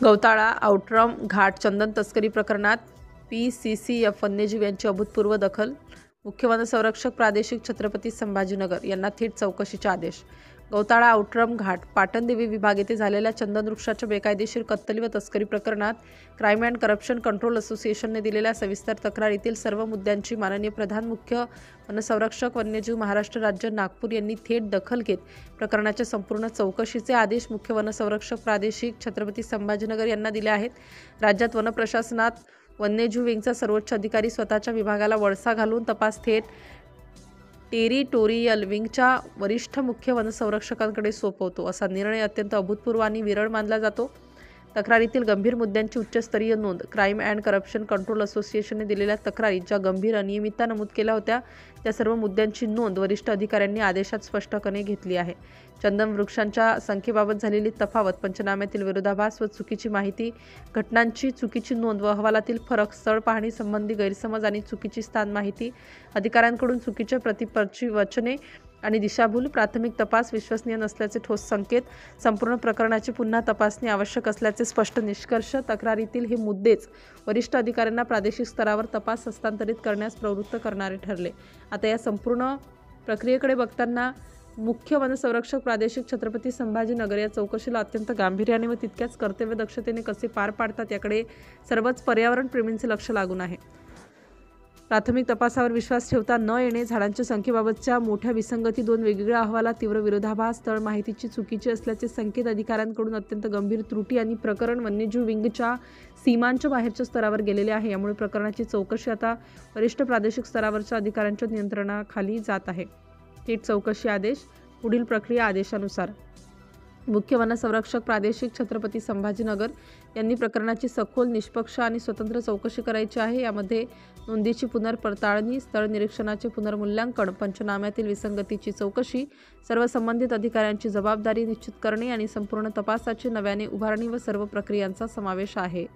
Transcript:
Gautala Outram घाट चंदन तस्करी प्रकरणात PCCF वन्यजीव यांची अभूतपूर्व दखल. मुख्य वनसंरक्षक प्रादेशिक छत्रपती संभाजीनगर यांना थेट चौकशीचे आदेश. गौताळा आउटरम घाट पाटणदेवी विभाग येथे झालेल्या चंदन वृक्षाच्या बेकायदेशीर कत्तली व तस्करी प्रकरणात क्राईम अँड करप्शन कंट्रोल असोसिएशनने दिलेल्या सविस्तर तक्रारीतील सर्व मुद्द्यांची माननीय प्रधान मुख्य वनसंरक्षक वन्यजीव महाराष्ट्र राज्य नागपूर यांनी थेट दखल घेत प्रकरणाच्या संपूर्ण चौकशीचे आदेश मुख्य वनसंरक्षक प्रादेशिक छत्रपती संभाजीनगर यांना दिले आहेत. राज्यात वन प्रशासनात वन्यजीव विंगचा सर्वोच्च अधिकारी स्वतःच्या विभागाला वळसा घालून तपास थेट टेरिटोरियल विंगच्या वरिष्ठ मुख्य वनसंरक्षकांकडे सोपवतो असा निर्णय अत्यंत अभूतपूर्व आणि विरळ मानला जातो. तक्रारीतील गंभीर मुद्द्यांची उच्चस्तरीय नोंद. क्राईम अँड करप्शन कंट्रोल असोसिएशनने दिलेल्या तक्रारीत ज्या गंभीर अनियमितता नमूद केल्या होत्या त्या सर्व मुद्द्यांची नोंद वरिष्ठ अधिकाऱ्यांनी आदेशात स्पष्टपणे घेतली आहे. चंदन वृक्षांच्या संख्येबाबत झालेली तफावत, पंचनाम्यातील विरोधाभास व चुकीची माहिती, घटनांची चुकीची नोंद व अहवालातील फरक, स्थळ पाहणी संबंधी गैरसमज आणि चुकीची स्थान माहिती, अधिकाऱ्यांकडून चुकीचे प्रतिपरची वचने आणि दिशाभूल, प्राथमिक तपास विश्वसनीय नसल्याचे ठोस संकेत, संपूर्ण प्रकरणाची पुन्हा तपासणी आवश्यक असल्याचे स्पष्ट निष्कर्ष. तक्रारीतील हे मुद्देच वरिष्ठ अधिकाऱ्यांना प्रादेशिक स्तरावर तपास हस्तांतरित करण्यास प्रवृत्त करणारे ठरले. आता या संपूर्ण प्रक्रियेकडे बघताना मुख्य वनसंरक्षक प्रादेशिक छत्रपती संभाजीनगर या चौकशीला अत्यंत गांभीर्याने व तितक्याच कर्तव्यदक्षतेने कसे पार पाडतात याकडे सर्वच पर्यावरण प्रेमींचे लक्ष लागून आहे. प्राथमिक तपासावर विश्वास ठेवता न येणे, झाडांच्या संख्येबाबतच्या मोठ्या विसंगती, दोन वेगवेगळ्या अहवालात तीव्र विरोधाभास, स्थळ माहितीची चुकीची असल्याचे संकेत, अधिकाऱ्यांकडून अत्यंत गंभीर त्रुटी आणि प्रकरण वन्यजीव विंगच्या सीमांच्या बाहेरच्या स्तरावर गेलेले आहे. यामुळे प्रकरणाची चौकशी आता वरिष्ठ प्रादेशिक स्तरावरच्या अधिकाऱ्यांच्या नियंत्रणाखाली जात आहे. थेट चौकशी आदेश. पुढील प्रक्रिया आदेशानुसार. मुख्य वनसंरक्षक प्रादेशिक छत्रपती संभाजीनगर यांनी प्रकरणाची सखोल, निष्पक्ष आणि स्वतंत्र चौकशी करायची आहे. यामध्ये नोंदीची पुनर्पडताळणी, स्थळ निरीक्षणाचे पुनर्मूल्यांकन, पंचनाम्यातील विसंगतीची चौकशी, सर्व संबंधित अधिकाऱ्यांची जबाबदारी निश्चित करणे आणि संपूर्ण तपासाची नव्याने उभारणी व सर्व प्रक्रियांचा समावेश आहे.